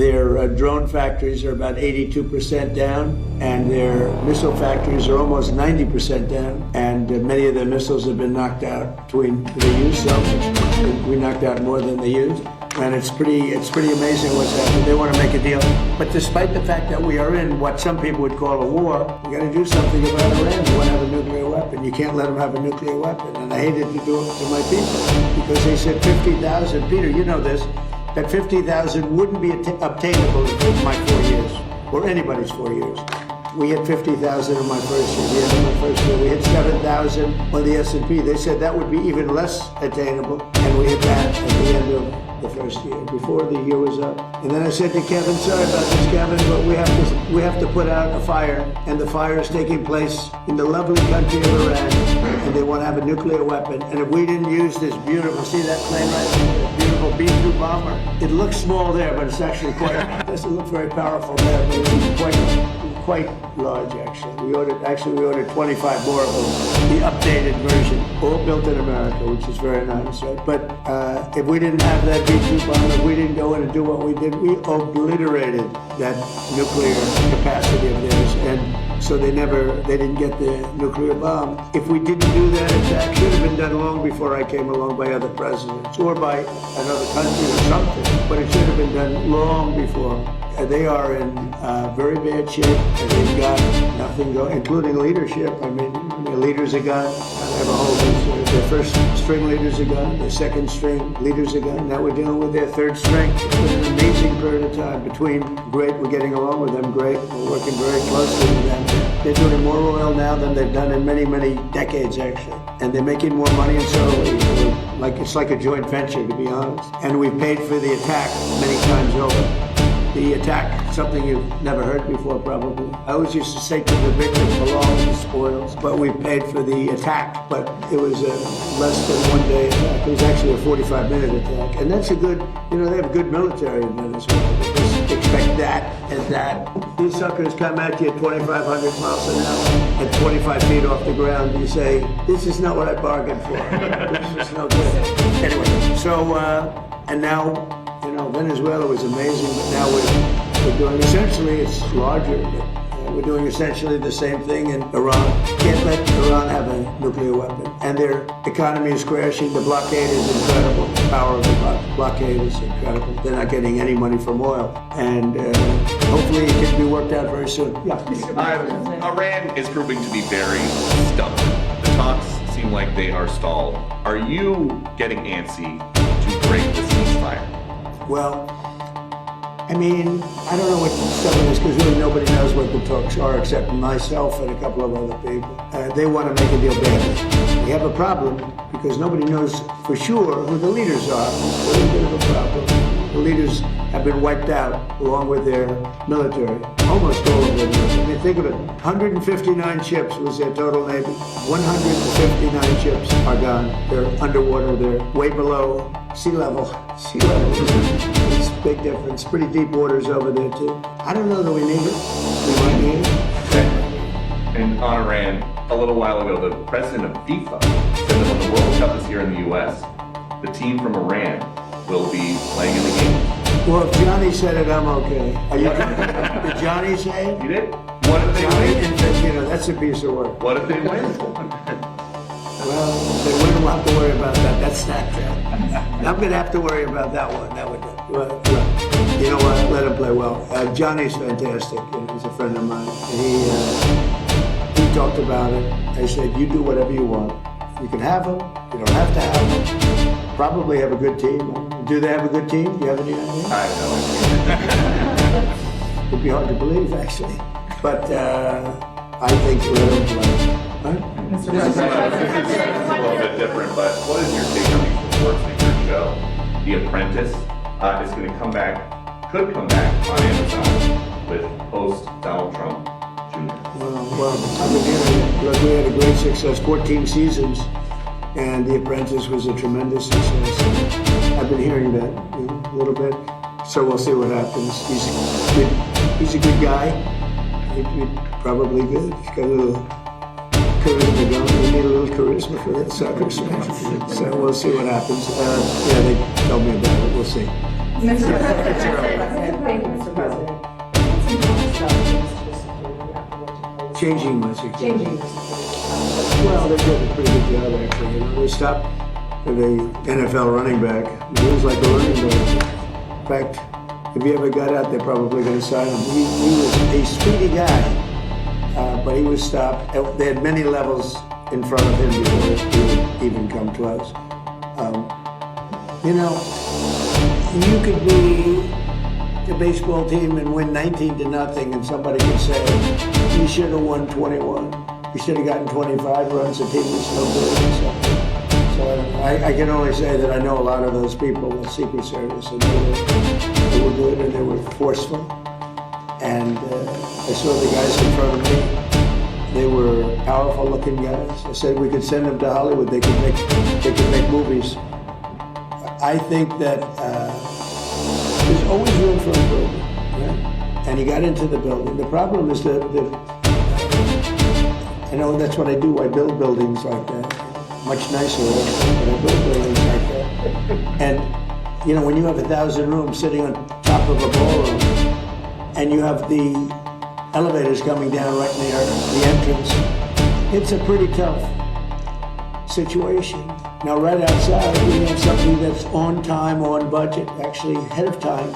Their drone factories are about 82% down, and their missile factories are almost 90% down, and many of their missiles have been knocked out. They used some. We knocked out more than they used. And it's pretty amazing what's happening. They want to make a deal. But despite the fact that we are in what some people would call a war, we got to do something about Iran. They want to have a nuclear weapon. You can't let them have a nuclear weapon. And I hated to do it to my people because they said 50,000. Peter, you know this, that 50,000 wouldn't be obtainable in my 4 years, or anybody's 4 years. We hit 50,000 in my first year. We hit 7,000 on the S&P. They said that would be even less attainable, and we hit that at the end of the first year, before the year was up. And then I said to Kevin, sorry about this, Kevin, but we have to put out a fire, and the fire is taking place in the lovely country of Iran, and they want to have a nuclear weapon. And if we didn't use this beautiful, see that plane right there, that beautiful B-2 bomber? It looks small there, but it's actually it doesn't look very powerful there, but it's quite large, actually. We ordered 25 more of them, the updated version, all built in America, which is very nice, right? But if we didn't have that B-2 bomber, if we didn't go in and do what we did, we obliterated that nuclear capacity of theirs, and so they didn't get the nuclear bomb. If we didn't do that attack, should have been done long before I came along by other presidents, or by another country or something, but it should have been done long before. They are in very bad shape, and they've got nothing going, including leadership. I mean, their leaders are gone. They have a whole their first string leaders are gone, their second string leaders are gone. Now we're dealing with their third string. It's been an amazing period of time. We're getting along with them great. We're working very closely with them. They're doing more oil now than they've done in many, many decades, actually. And they're making more money, and so it's like a joint venture, to be honest. And we've paid for the attack many times over. The attack, something you've never heard before, probably. I always used to say to the victim, belong the spoils, but we paid for the attack. But it was a less than 1 day attack. It was actually a 45-minute attack. And that's a good, they have a good military in Venezuela. They just expect that and that. These suckers come at you at 2,500 miles an hour at 25 feet off the ground. You say, this is not what I bargained for. This is no good. Anyway, so, and now, Venezuela was amazing, but now we're doing essentially, it's larger, but we're doing essentially the same thing in Iran. Can't let Iran have a nuclear weapon. And their economy is crashing. The blockade is incredible. The power of the blockade is incredible. They're not getting any money from oil. And hopefully it can be worked out very soon. Yeah. Iran is proving to be very stubborn. The talks seem like they are stalled. Are you getting antsy to break the ceasefire? Well, I mean, I don't know what some of this, because really nobody knows what the talks are except myself and a couple of other people. They want to make a deal badly. We have a problem because nobody knows for sure who the leaders are. It's a little bit of a problem. The leaders have been wiped out along with their military. Almost all of them. I mean, think of it. 159 ships was their total navy. 159 ships are gone. They're underwater. They're way below sea level. Sea level is a big difference. Pretty deep waters over there, too. I don't know that we need it. We might need it. And on Iran, a little while ago, the president of FIFA said that when the World Cup is here in the U.S., the team from Iran will be playing in the game. Well, if Johnny said it, I'm okay. Did Johnny say it? You did? What if they win? That's a piece of work. What if they win? Well, if they win, we'll have to worry about that. That's not true. I'm going to have to worry about that one. You know what? Let him play well. Johnny's fantastic. He's a friend of mine. And he talked about it. I said, you do whatever you want. You can have him. You don't have to have him. Probably have a good team. Do they have a good team? Do you have any idea? I have no idea. It'd be hard to believe, actually. But I think let him play. Right? This is a little bit different, but what is your take on these reports in your show? The Apprentice is going to could come back on Amazon with host Donald Trump Jr. Well, I've been hearing it. Look, we had a great success, 14 seasons, and The Apprentice was a tremendous success. I've been hearing that a little bit, so we'll see what happens. He's a good guy. He's probably good. He's got a little charisma going. We need a little charisma for that soccer smash. So we'll see what happens. They told me about it. We'll see. Mr. President, changing my security. Changing. Well, they did a pretty good job, actually. You know, they stopped the NFL running back. He was like a running back. In fact, if he ever got out, they're probably going to sign him. He was a speedy guy, but he was stopped. They had many levels in front of him before he would even come to us. You know, you could be a baseball team and win 19-0, and somebody could say, you should have won 21. You should have gotten 25 runs. The team was no good. So I can only say that I know a lot of those people with Secret Service, and they were good and they were forceful. And I saw the guys in front of me. They were powerful-looking guys. I said we could send them to Hollywood. They could make movies. I think that there's always room for improvement, right? And he got into the building. The problem is that I know that's what I do. I build buildings like that, much nicer, but I build buildings like that. And you know, when you have 1,000 rooms sitting on top of a ballroom, and you have the elevators coming down right near the entrance, it's a pretty tough situation. Now, right outside, we have something that's on time, on budget, actually ahead of time.